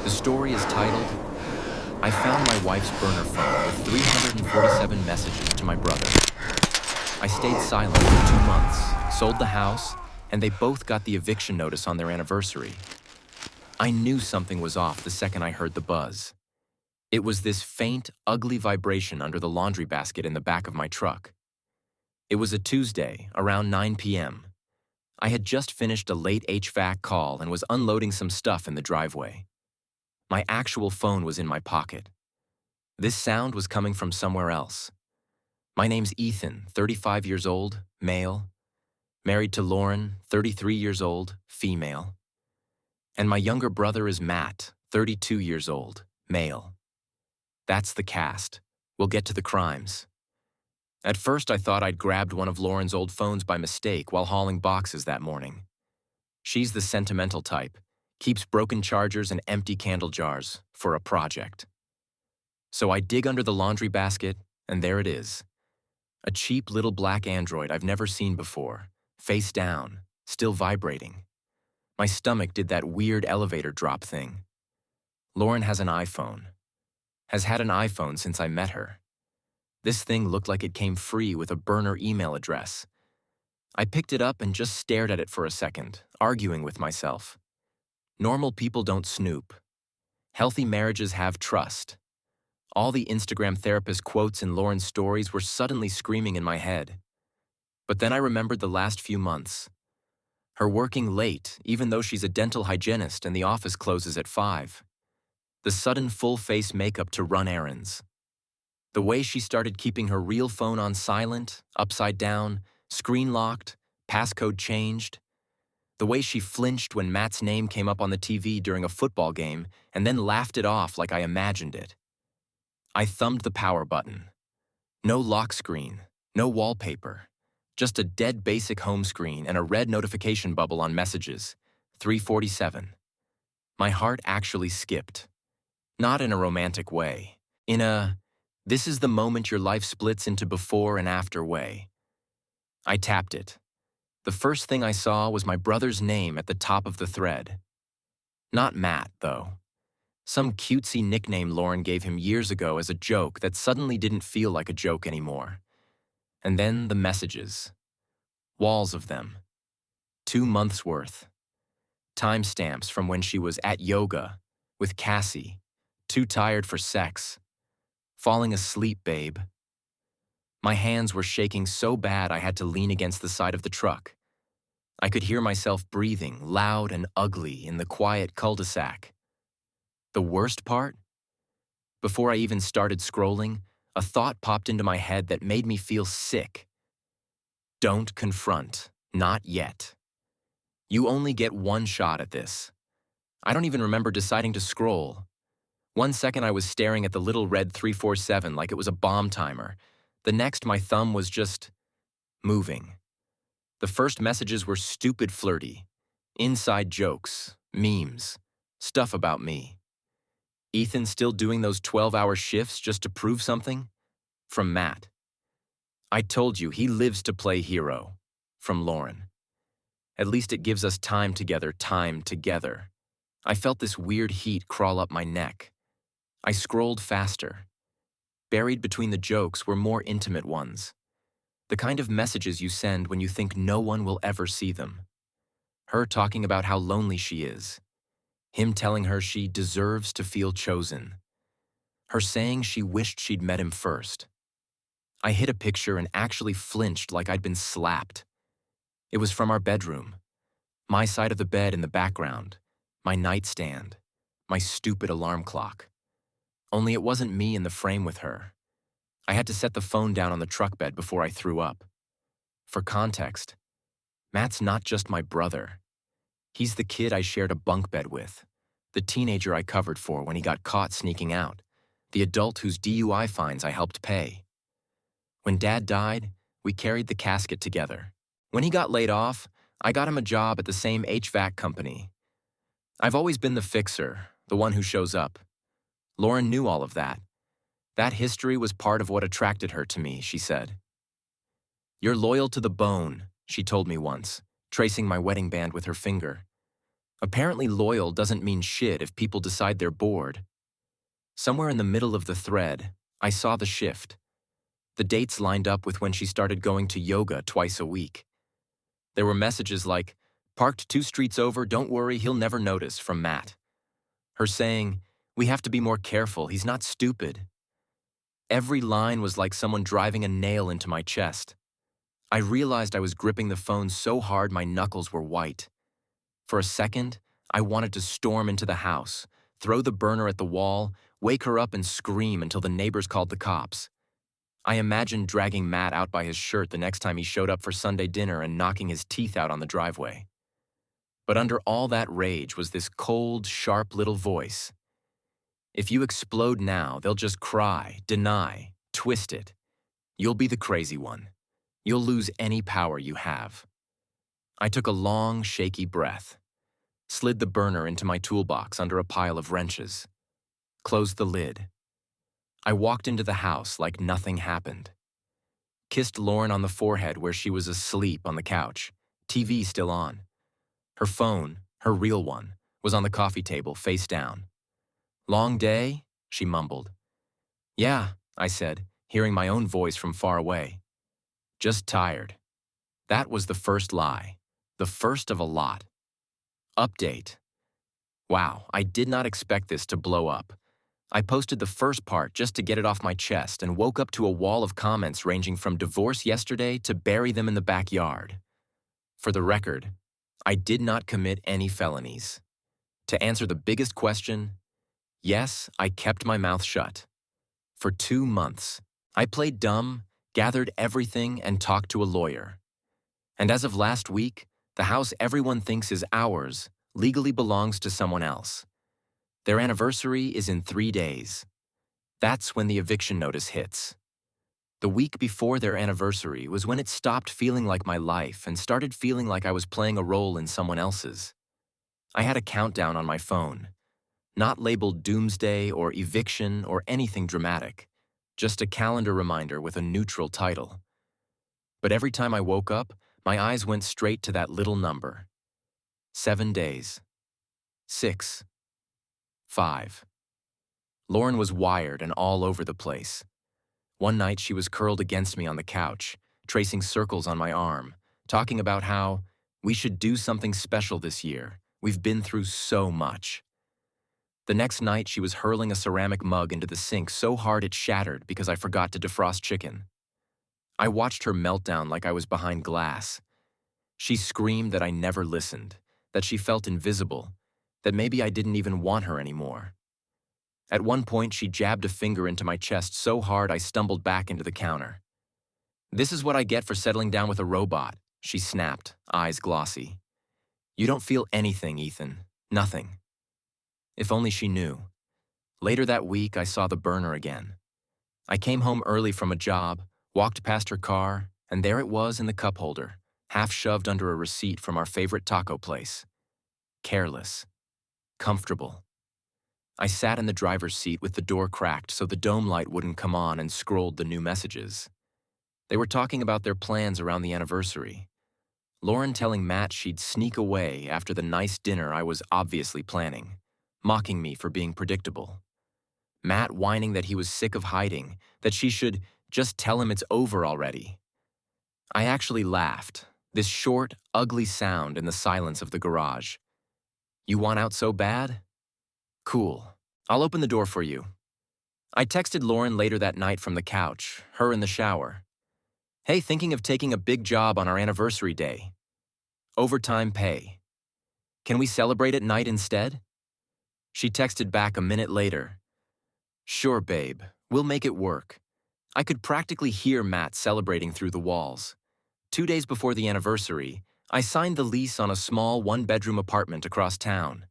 The story is titled, I Found My Wife's Burner Phone with 347 Messages to My Brother. I stayed silent for 2 months, sold the house, and they both got the eviction notice on their anniversary. I knew something was off the second I heard the buzz. It was this faint, ugly vibration under the laundry basket in the back of my truck. It was a Tuesday, around 9 p.m. I had just finished a late HVAC call and was unloading some stuff in the driveway. My actual phone was in my pocket. This sound was coming from somewhere else. My name's Ethan, 35 years old, male. Married to Lauren, 33 years old, female. And my younger brother is Matt, 32 years old, male. That's the cast. We'll get to the crimes. At first, I thought I'd grabbed one of Lauren's old phones by mistake while hauling boxes that morning. She's the sentimental type, keeps broken chargers and empty candle jars for a project. So I dig under the laundry basket, and there it is. A cheap little black Android I've never seen before, face down, still vibrating. My stomach did that weird elevator drop thing. Lauren has an iPhone. Has had an iPhone since I met her. This thing looked like it came free with a burner email address. I picked it up and just stared at it for a second, arguing with myself. Normal people don't snoop. Healthy marriages have trust. All the Instagram therapist quotes in Lauren's stories were suddenly screaming in my head. But then I remembered the last few months. Her working late, even though she's a dental hygienist and the office closes at 5. The sudden full-face makeup to run errands. The way she started keeping her real phone on silent, upside down, screen locked, passcode changed. The way she flinched when Matt's name came up on the TV during a football game and then laughed it off like I imagined it. I thumbed the power button. No lock screen, no wallpaper, just a dead basic home screen and a red notification bubble on messages, 347. My heart actually skipped. Not in a romantic way, in a, this is the moment your life splits into before and after way. I tapped it. The first thing I saw was my brother's name at the top of the thread. Not Matt, though. Some cutesy nickname Lauren gave him years ago as a joke that suddenly didn't feel like a joke anymore. And then the messages. Walls of them. 2 months' worth. Timestamps from when she was at yoga, with Cassie, too tired for sex. Falling asleep, babe. My hands were shaking so bad I had to lean against the side of the truck. I could hear myself breathing, loud and ugly, in the quiet cul-de-sac. The worst part? Before I even started scrolling, a thought popped into my head that made me feel sick. Don't confront, not yet. You only get one shot at this. I don't even remember deciding to scroll. 1 second I was staring at the little red 347 like it was a bomb timer. The next my thumb was just moving. The first messages were stupid flirty, inside jokes, memes, stuff about me. Ethan still doing those 12-hour shifts just to prove something? From Matt. I told you, he lives to play hero. From Lauren. At least it gives us time together, time together. I felt this weird heat crawl up my neck. I scrolled faster. Buried between the jokes were more intimate ones. The kind of messages you send when you think no one will ever see them. Her talking about how lonely she is. Him telling her she deserves to feel chosen. Her saying she wished she'd met him first. I hit a picture and actually flinched like I'd been slapped. It was from our bedroom. My side of the bed in the background. My nightstand. My stupid alarm clock. Only it wasn't me in the frame with her. I had to set the phone down on the truck bed before I threw up. For context, Matt's not just my brother. He's the kid I shared a bunk bed with, the teenager I covered for when he got caught sneaking out, the adult whose DUI fines I helped pay. When Dad died, we carried the casket together. When he got laid off, I got him a job at the same HVAC company. I've always been the fixer, the one who shows up. Lauren knew all of that. That history was part of what attracted her to me, she said. You're loyal to the bone, she told me once, tracing my wedding band with her finger. Apparently loyal doesn't mean shit if people decide they're bored. Somewhere in the middle of the thread, I saw the shift. The dates lined up with when she started going to yoga twice a week. There were messages like, "Parked 2 streets over, don't worry, he'll never notice," from Matt. Her saying, "We have to be more careful, he's not stupid." Every line was like someone driving a nail into my chest. I realized I was gripping the phone so hard my knuckles were white. For a second, I wanted to storm into the house, throw the burner at the wall, wake her up and scream until the neighbors called the cops. I imagined dragging Matt out by his shirt the next time he showed up for Sunday dinner and knocking his teeth out on the driveway. But under all that rage was this cold, sharp little voice. If you explode now, they'll just cry, deny, twist it. You'll be the crazy one. You'll lose any power you have. I took a long, shaky breath, slid the burner into my toolbox under a pile of wrenches, closed the lid. I walked into the house like nothing happened. Kissed Lauren on the forehead where she was asleep on the couch, TV still on. Her phone, her real one, was on the coffee table, face down. "Long day?" she mumbled. "Yeah," I said, hearing my own voice from far away. "Just tired." That was the first lie, the first of a lot. Update. Wow, I did not expect this to blow up. I posted the first part just to get it off my chest and woke up to a wall of comments ranging from "divorce yesterday" to "bury them in the backyard." For the record, I did not commit any felonies. To answer the biggest question, yes, I kept my mouth shut. For 2 months, I played dumb, gathered everything, and talked to a lawyer. And as of last week, the house everyone thinks is ours legally belongs to someone else. Their anniversary is in 3 days. That's when the eviction notice hits. The week before their anniversary was when it stopped feeling like my life and started feeling like I was playing a role in someone else's. I had a countdown on my phone, not labeled doomsday or eviction or anything dramatic, just a calendar reminder with a neutral title. But every time I woke up, my eyes went straight to that little number. 7 days. 6. 5. Lauren was wired and all over the place. One night she was curled against me on the couch, tracing circles on my arm, talking about how we should do something special this year. We've been through so much. The next night she was hurling a ceramic mug into the sink so hard it shattered because I forgot to defrost chicken. I watched her meltdown like I was behind glass. She screamed that I never listened, that she felt invisible, that maybe I didn't even want her anymore. At one point, she jabbed a finger into my chest so hard I stumbled back into the counter. "This is what I get for settling down with a robot," she snapped, eyes glossy. "You don't feel anything, Ethan. Nothing." If only she knew. Later that week, I saw the burner again. I came home early from a job, walked past her car, and there it was in the cup holder, half shoved under a receipt from our favorite taco place. Careless. Comfortable. I sat in the driver's seat with the door cracked so the dome light wouldn't come on and scrolled the new messages. They were talking about their plans around the anniversary. Lauren telling Matt she'd sneak away after the nice dinner I was obviously planning, mocking me for being predictable. Matt whining that he was sick of hiding, that she should just tell him it's over already. I actually laughed, this short, ugly sound in the silence of the garage. "You want out so bad? Cool. I'll open the door for you." I texted Lauren later that night from the couch, her in the shower. "Hey, thinking of taking a big job on our anniversary day. Overtime pay. Can we celebrate at night instead?" She texted back a minute later. "Sure, babe. We'll make it work." I could practically hear Matt celebrating through the walls. 2 days before the anniversary, I signed the lease on a small one-bedroom apartment across town.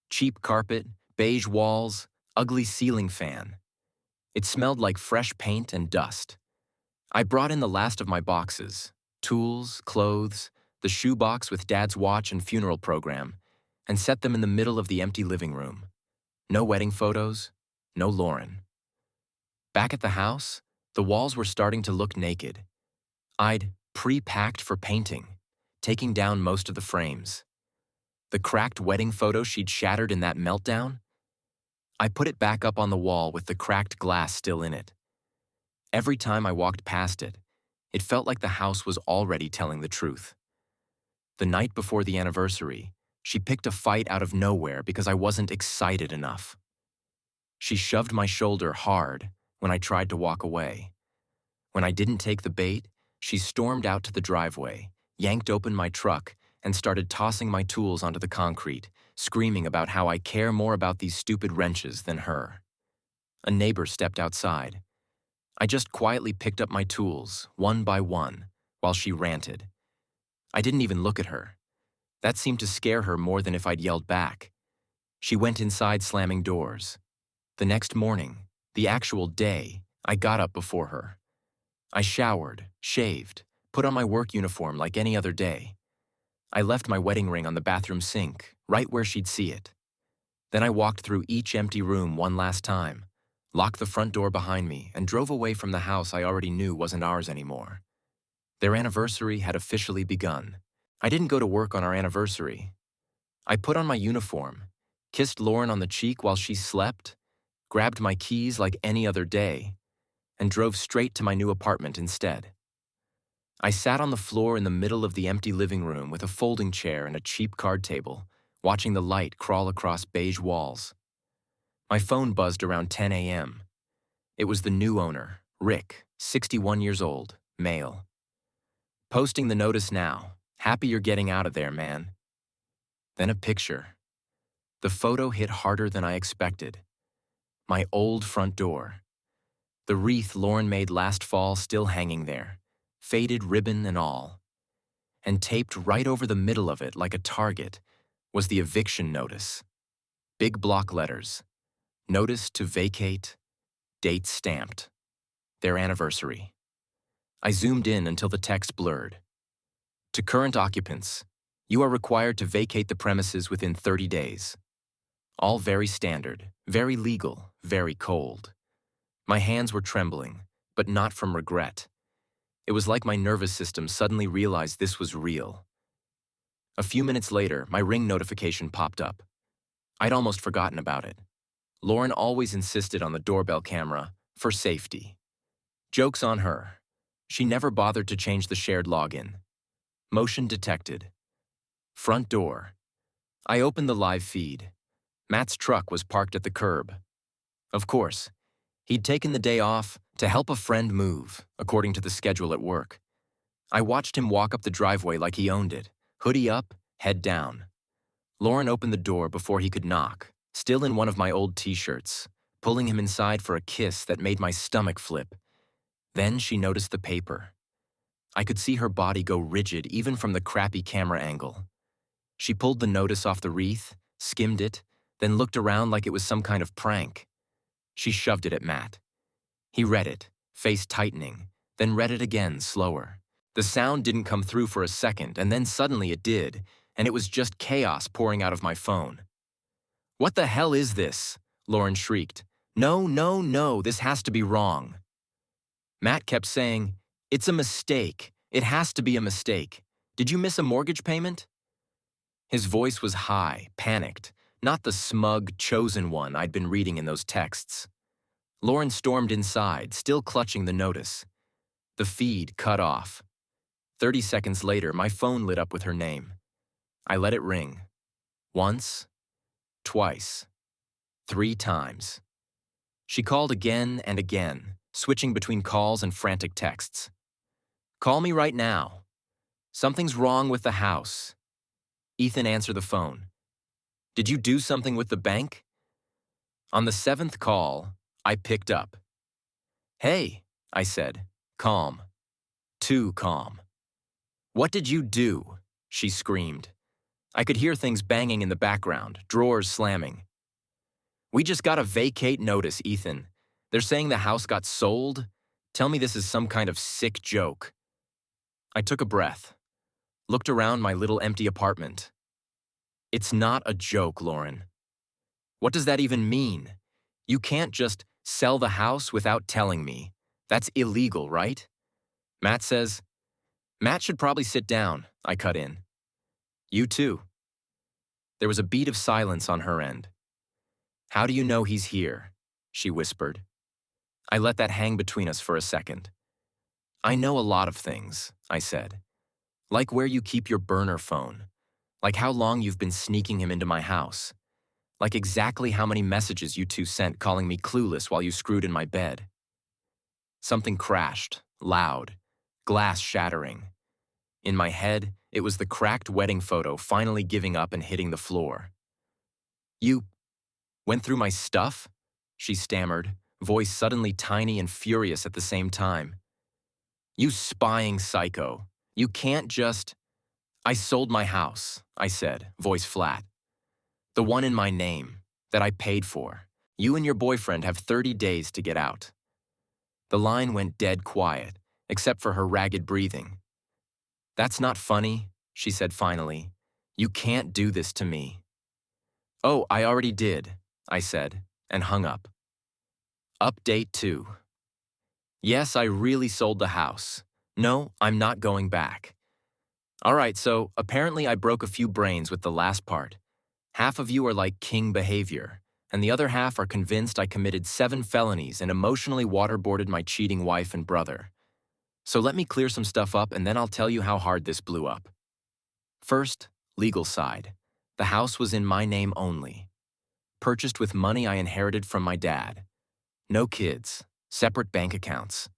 Cheap carpet, beige walls, ugly ceiling fan. It smelled like fresh paint and dust. I brought in the last of my boxes, tools, clothes, the shoebox with Dad's watch and funeral program, and set them in the middle of the empty living room. No wedding photos, no Lauren. Back at the house, the walls were starting to look naked. I'd pre-packed for painting, taking down most of the frames. The cracked wedding photo she'd shattered in that meltdown? I put it back up on the wall with the cracked glass still in it. Every time I walked past it, it felt like the house was already telling the truth. The night before the anniversary, she picked a fight out of nowhere because I wasn't excited enough. She shoved my shoulder hard when I tried to walk away. When I didn't take the bait, she stormed out to the driveway, yanked open my truck, and started tossing my tools onto the concrete, screaming about how I care more about these stupid wrenches than her. A neighbor stepped outside. I just quietly picked up my tools, one by one, while she ranted. I didn't even look at her. That seemed to scare her more than if I'd yelled back. She went inside slamming doors. The next morning, the actual day, I got up before her. I showered, shaved, put on my work uniform like any other day. I left my wedding ring on the bathroom sink, right where she'd see it. Then I walked through each empty room one last time, locked the front door behind me, and drove away from the house I already knew wasn't ours anymore. Their anniversary had officially begun. I didn't go to work on our anniversary. I put on my uniform, kissed Lauren on the cheek while she slept, grabbed my keys like any other day, and drove straight to my new apartment instead. I sat on the floor in the middle of the empty living room with a folding chair and a cheap card table, watching the light crawl across beige walls. My phone buzzed around 10 a.m. It was the new owner, Rick, 61 years old, male. Posting the notice now. Happy you're getting out of there, man. Then a picture. The photo hit harder than I expected. My old front door. The wreath Lauren made last fall still hanging there, faded ribbon and all. And taped right over the middle of it like a target was the eviction notice. Big block letters. Notice to vacate, date stamped. Their anniversary. I zoomed in until the text blurred. To current occupants, you are required to vacate the premises within 30 days. All very standard, very legal, very cold. My hands were trembling, but not from regret. It was like my nervous system suddenly realized this was real. A few minutes later, my Ring notification popped up. I'd almost forgotten about it. Lauren always insisted on the doorbell camera for safety. Joke's on her. She never bothered to change the shared login. Motion detected. Front door. I opened the live feed. Matt's truck was parked at the curb. Of course, he'd taken the day off to help a friend move, according to the schedule at work. I watched him walk up the driveway like he owned it, hoodie up, head down. Lauren opened the door before he could knock, still in one of my old t-shirts, pulling him inside for a kiss that made my stomach flip. Then she noticed the paper. I could see her body go rigid even from the crappy camera angle. She pulled the notice off the wreath, skimmed it, then looked around like it was some kind of prank. She shoved it at Matt. He read it, face tightening, then read it again, slower. The sound didn't come through for a second, and then suddenly it did, and it was just chaos pouring out of my phone. "What the hell is this?" Lauren shrieked. "No, no, no, this has to be wrong." Matt kept saying, "It's a mistake. It has to be a mistake. Did you miss a mortgage payment?" His voice was high, panicked, not the smug, chosen one I'd been reading in those texts. Lauren stormed inside, still clutching the notice. The feed cut off. 30 seconds later, my phone lit up with her name. I let it ring. Once, twice, 3 times. She called again and again, switching between calls and frantic texts. "Call me right now. Something's wrong with the house." Ethan answered the phone. "Did you do something with the bank?" On the 7th call, I picked up. "Hey," I said, calm. Too calm. "What did you do?" she screamed. I could hear things banging in the background, drawers slamming. "We just got a vacate notice, Ethan. They're saying the house got sold? Tell me this is some kind of sick joke." I took a breath, looked around my little empty apartment. "It's not a joke, Lauren." "What does that even mean? You can't just sell the house without telling me. That's illegal, right?" Matt says. "Matt should probably sit down," I cut in. "You too." There was a beat of silence on her end. "How do you know he's here?" she whispered. I let that hang between us for a second. "I know a lot of things," I said. "Like where you keep your burner phone. Like how long you've been sneaking him into my house. Like exactly how many messages you two sent calling me clueless while you screwed in my bed." Something crashed, loud, glass shattering. In my head, it was the cracked wedding photo finally giving up and hitting the floor. "You went through my stuff?" she stammered, voice suddenly tiny and furious at the same time. "You spying psycho. You can't just—" "I sold my house," I said, voice flat. "The one in my name, that I paid for. You and your boyfriend have 30 days to get out." The line went dead quiet, except for her ragged breathing. "That's not funny," she said finally. "You can't do this to me." "Oh, I already did," I said, and hung up. Update 2. Yes, I really sold the house. No, I'm not going back. All right, so apparently I broke a few brains with the last part. Half of you are like king behavior, and the other half are convinced I committed 7 felonies and emotionally waterboarded my cheating wife and brother. So let me clear some stuff up and then I'll tell you how hard this blew up. First, legal side. The house was in my name only. Purchased with money I inherited from my dad. No kids, separate bank accounts.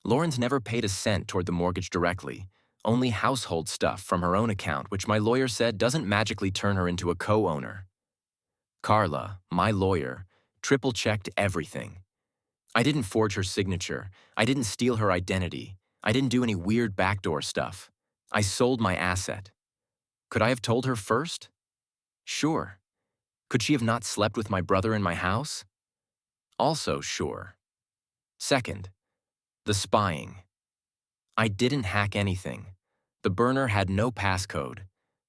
Lauren's never paid a cent toward the mortgage directly, only household stuff from her own account, which my lawyer said doesn't magically turn her into a co-owner. Carla, my lawyer, triple-checked everything. I didn't forge her signature. I didn't steal her identity. I didn't do any weird backdoor stuff. I sold my asset. Could I have told her first? Sure. Could she have not slept with my brother in my house? Also sure. Second, the spying. I didn't hack anything. The burner had no passcode.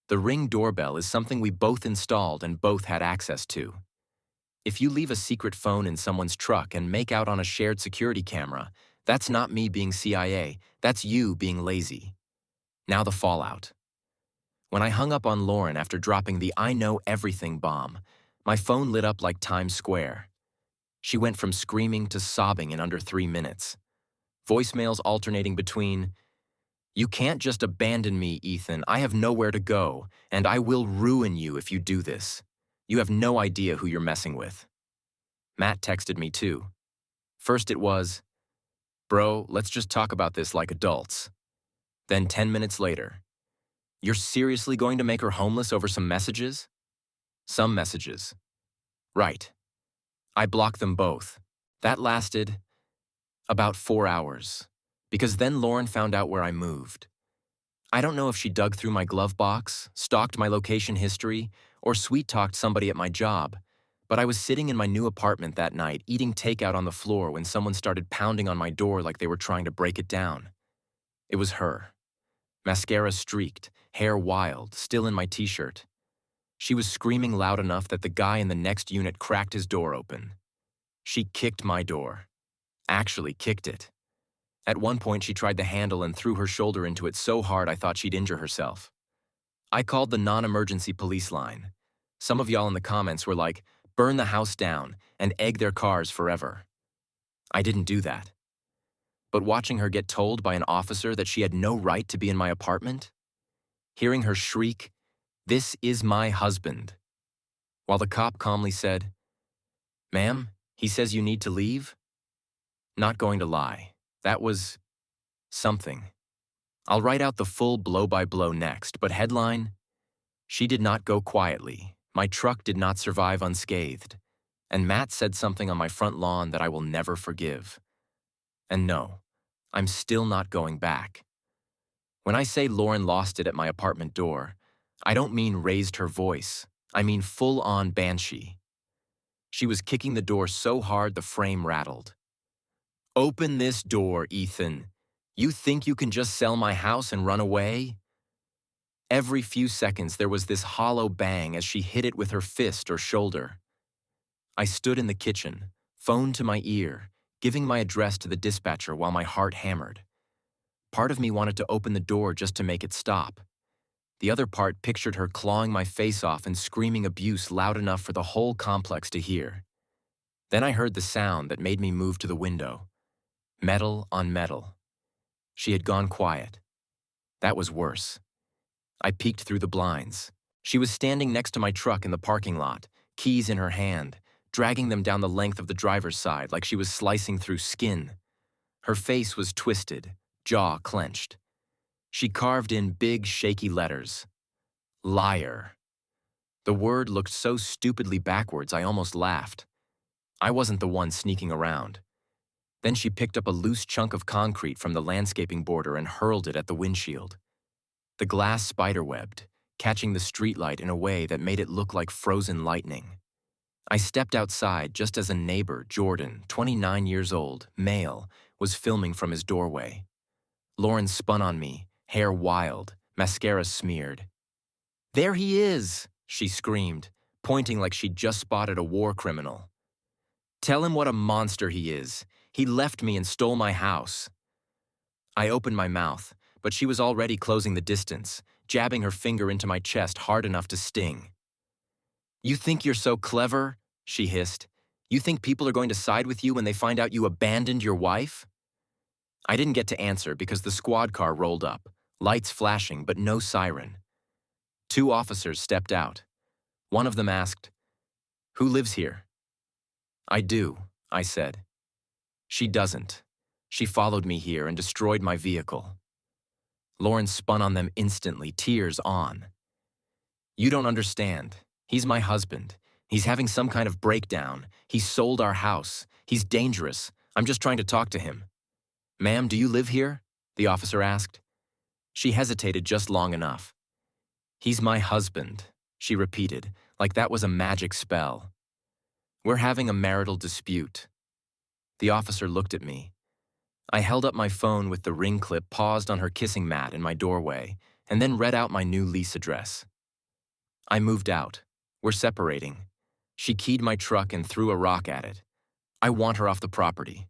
The Ring doorbell is something we both installed and both had access to. If you leave a secret phone in someone's truck and make out on a shared security camera, that's not me being CIA, that's you being lazy. Now the fallout. When I hung up on Lauren after dropping the "I know everything" bomb, my phone lit up like Times Square. She went from screaming to sobbing in under 3 minutes. Voicemails alternating between, "You can't just abandon me, Ethan. I have nowhere to go, and I will ruin you if you do this. You have no idea who you're messing with." Matt texted me too. First it was, "Bro, let's just talk about this like adults." Then 10 minutes later, "You're seriously going to make her homeless over some messages?" Some messages. Right. I blocked them both. That lasted about 4 hours, because then Lauren found out where I moved. I don't know if she dug through my glove box, stalked my location history, or sweet-talked somebody at my job, but I was sitting in my new apartment that night eating takeout on the floor when someone started pounding on my door like they were trying to break it down. It was her. Mascara streaked, hair wild, still in my t-shirt. She was screaming loud enough that the guy in the next unit cracked his door open. She kicked my door. Actually kicked it. At one point, she tried the handle and threw her shoulder into it so hard I thought she'd injure herself. I called the non-emergency police line. Some of y'all in the comments were like, "Burn the house down and egg their cars forever." I didn't do that. But watching her get told by an officer that she had no right to be in my apartment, hearing her shriek, "This is my husband," while the cop calmly said, "Ma'am, he says you need to leave?" Not going to lie, that was something. I'll write out the full blow-by-blow next, but headline, "She did not go quietly. My truck did not survive unscathed. And Matt said something on my front lawn that I will never forgive." And no, I'm still not going back. When I say Lauren lost it at my apartment door, I don't mean raised her voice. I mean full-on banshee. She was kicking the door so hard the frame rattled. "Open this door, Ethan. You think you can just sell my house and run away?" Every few seconds there was this hollow bang as she hit it with her fist or shoulder. I stood in the kitchen, phone to my ear, giving my address to the dispatcher while my heart hammered. Part of me wanted to open the door just to make it stop. The other part pictured her clawing my face off and screaming abuse loud enough for the whole complex to hear. Then I heard the sound that made me move to the window. Metal on metal. She had gone quiet. That was worse. I peeked through the blinds. She was standing next to my truck in the parking lot, keys in her hand, dragging them down the length of the driver's side like she was slicing through skin. Her face was twisted, jaw clenched. She carved in big, shaky letters. Liar. The word looked so stupidly backwards I almost laughed. I wasn't the one sneaking around. Then she picked up a loose chunk of concrete from the landscaping border and hurled it at the windshield. The glass spiderwebbed, catching the streetlight in a way that made it look like frozen lightning. I stepped outside just as a neighbor, Jordan, 29 years old, male, was filming from his doorway. Lauren spun on me, hair wild, mascara smeared. "There he is!" she screamed, pointing like she'd just spotted a war criminal. "Tell him what a monster he is. He left me and stole my house." I opened my mouth, but she was already closing the distance, jabbing her finger into my chest hard enough to sting. "You think you're so clever?" she hissed. "You think people are going to side with you when they find out you abandoned your wife?" I didn't get to answer because the squad car rolled up, lights flashing but no siren. 2 officers stepped out. One of them asked, "Who lives here?" "I do," I said. "She doesn't. She followed me here and destroyed my vehicle." Lauren spun on them instantly, tears on. "You don't understand. He's my husband. He's having some kind of breakdown. He sold our house. He's dangerous. I'm just trying to talk to him." "Ma'am, do you live here?" the officer asked. She hesitated just long enough. "He's my husband," she repeated, like that was a magic spell. "We're having a marital dispute." The officer looked at me. I held up my phone with the ring clip paused on her kissing mat in my doorway, and then read out my new lease address. I moved out. We're separating. She keyed my truck and threw a rock at it. I want her off the property.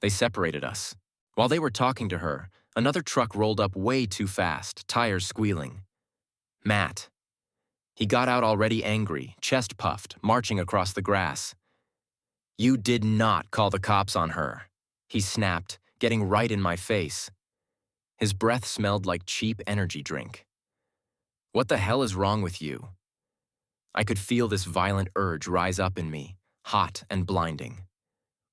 They separated us. While they were talking to her, another truck rolled up way too fast, tires squealing. Matt. He got out already angry, chest puffed, marching across the grass. "You did not call the cops on her," he snapped, getting right in my face. His breath smelled like cheap energy drink. "What the hell is wrong with you?" I could feel this violent urge rise up in me, hot and blinding.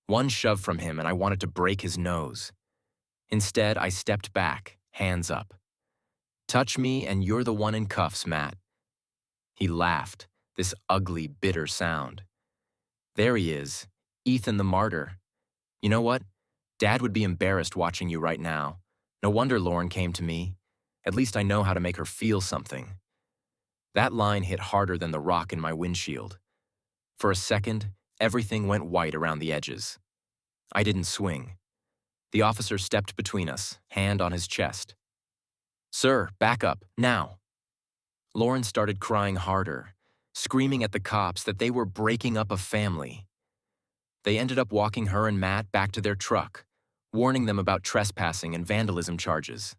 One shove from him and I wanted to break his nose. Instead, I stepped back, hands up. "Touch me and you're the one in cuffs, Matt." He laughed, this ugly, bitter sound. "There he is, Ethan the martyr. You know what? Dad would be embarrassed watching you right now. No wonder Lauren came to me. At least I know how to make her feel something." That line hit harder than the rock in my windshield. For a second, everything went white around the edges. I didn't swing. The officer stepped between us, hand on his chest. "Sir, back up, now." Lauren started crying harder, screaming at the cops that they were breaking up a family. They ended up walking her and Matt back to their truck, warning them about trespassing and vandalism charges.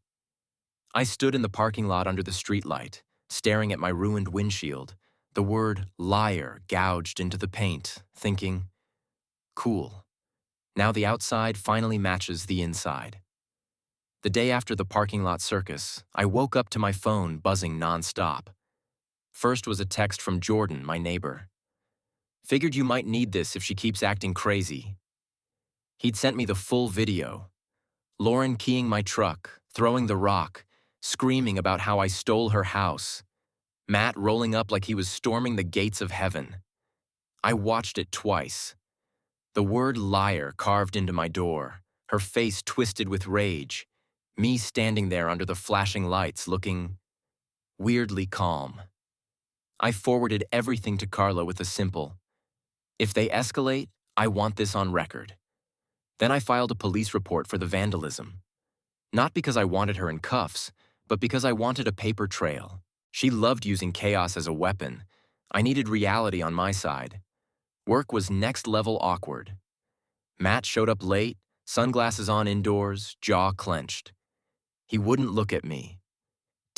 I stood in the parking lot under the streetlight, staring at my ruined windshield, the word liar gouged into the paint, thinking, cool. Now the outside finally matches the inside. The day after the parking lot circus, I woke up to my phone buzzing nonstop. First was a text from Jordan, my neighbor. "Figured you might need this if she keeps acting crazy." He'd sent me the full video. Lauren keying my truck, throwing the rock, screaming about how I stole her house. Matt rolling up like he was storming the gates of heaven. I watched it twice. The word liar carved into my door, her face twisted with rage, me standing there under the flashing lights looking weirdly calm. I forwarded everything to Carla with a simple, "If they escalate, I want this on record." Then I filed a police report for the vandalism. Not because I wanted her in cuffs, but because I wanted a paper trail. She loved using chaos as a weapon. I needed reality on my side. Work was next level awkward. Matt showed up late, sunglasses on indoors, jaw clenched. He wouldn't look at me.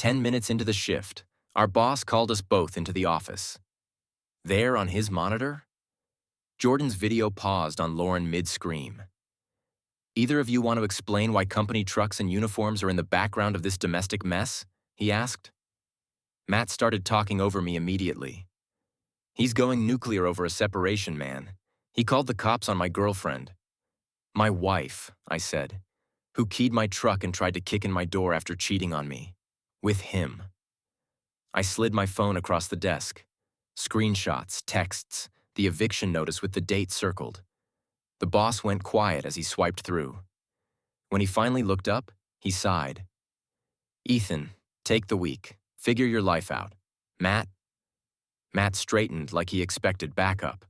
10 minutes into the shift, our boss called us both into the office. There on his monitor, Jordan's video paused on Lauren mid-scream. "Either of you want to explain why company trucks and uniforms are in the background of this domestic mess?" he asked. Matt started talking over me immediately. "He's going nuclear over a separation, man. He called the cops on my girlfriend." "My wife," I said, "who keyed my truck and tried to kick in my door after cheating on me. With him." I slid my phone across the desk. Screenshots, texts, the eviction notice with the date circled. The boss went quiet as he swiped through. When he finally looked up, he sighed. "Ethan, take the week. Figure your life out. Matt?" Matt straightened like he expected backup.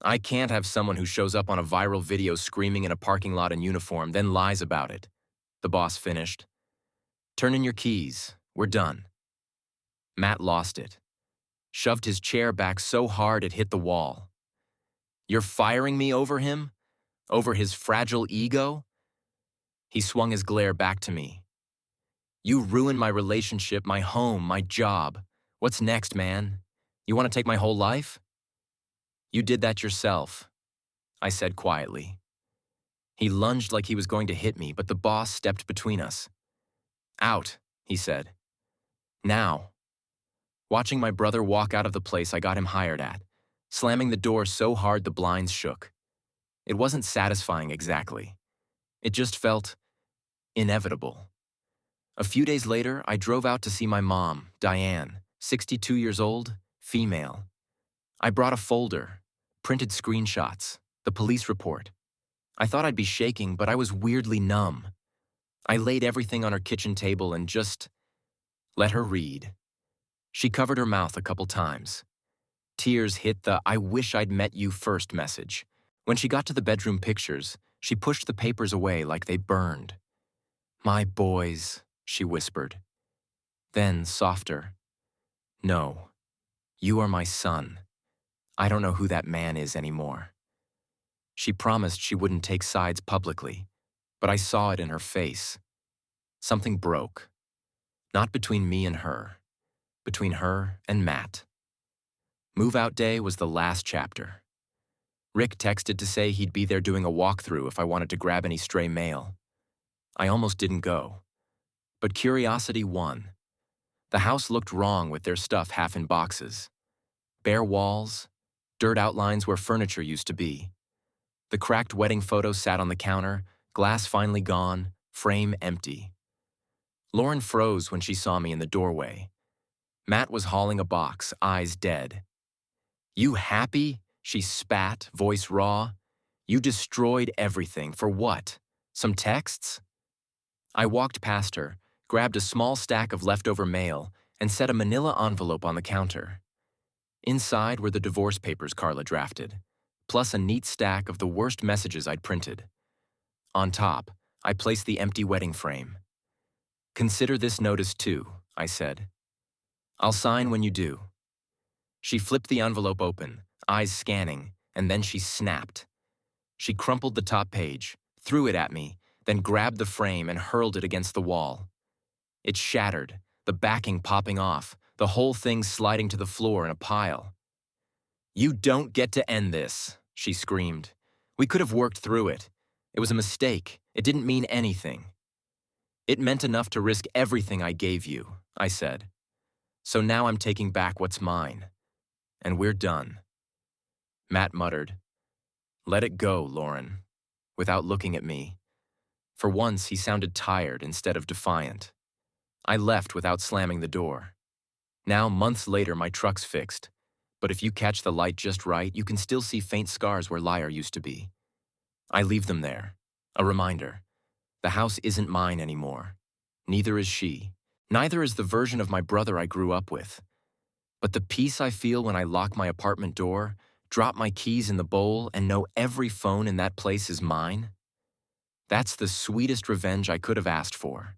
"I can't have someone who shows up on a viral video screaming in a parking lot in uniform, then lies about it," the boss finished. "Turn in your keys. We're done." Matt lost it. Shoved his chair back so hard it hit the wall. "You're firing me over him? Over his fragile ego?" He swung his glare back to me. "You ruined my relationship, my home, my job. What's next, man? You want to take my whole life?" "You did that yourself," I said quietly. He lunged like he was going to hit me, but the boss stepped between us. "Out," he said. "Now." Watching my brother walk out of the place I got him hired at, slamming the door so hard the blinds shook. It wasn't satisfying exactly. It just felt inevitable. A few days later, I drove out to see my mom, Diane, 62 years old, female. I brought a folder, printed screenshots, the police report. I thought I'd be shaking, but I was weirdly numb. I laid everything on her kitchen table and just let her read. She covered her mouth a couple times. Tears hit the "I wish I'd met you first" message. When she got to the bedroom pictures, she pushed the papers away like they burned. "My boys," she whispered. Then, softer, "No, you are my son. I don't know who that man is anymore." She promised she wouldn't take sides publicly, but I saw it in her face. Something broke. Not between me and her, between her and Matt. Move-out day was the last chapter. Rick texted to say he'd be there doing a walkthrough if I wanted to grab any stray mail. I almost didn't go. But curiosity won. The house looked wrong with their stuff half in boxes. Bare walls, dirt outlines where furniture used to be. The cracked wedding photo sat on the counter, glass finally gone, frame empty. Lauren froze when she saw me in the doorway. Matt was hauling a box, eyes dead. "You happy?" she spat, voice raw. "You destroyed everything. For what? Some texts?" I walked past her, grabbed a small stack of leftover mail, and set a manila envelope on the counter. Inside were the divorce papers Carla drafted, plus a neat stack of the worst messages I'd printed. On top, I placed the empty wedding frame. "Consider this notice too," I said. "I'll sign when you do." She flipped the envelope open, eyes scanning, and then she snapped. She crumpled the top page, threw it at me, then grabbed the frame and hurled it against the wall. It shattered, the backing popping off, the whole thing sliding to the floor in a pile. "You don't get to end this," she screamed. "We could have worked through it. It was a mistake. It didn't mean anything." "It meant enough to risk everything I gave you," I said. "So now I'm taking back what's mine. And we're done." Matt muttered, "Let it go, Lauren," without looking at me. For once, he sounded tired instead of defiant. I left without slamming the door. Now, months later, my truck's fixed. But if you catch the light just right, you can still see faint scars where Liar used to be. I leave them there, a reminder. The house isn't mine anymore. Neither is she. Neither is the version of my brother I grew up with. But the peace I feel when I lock my apartment door, drop my keys in the bowl, and know every phone in that place is mine, that's the sweetest revenge I could have asked for.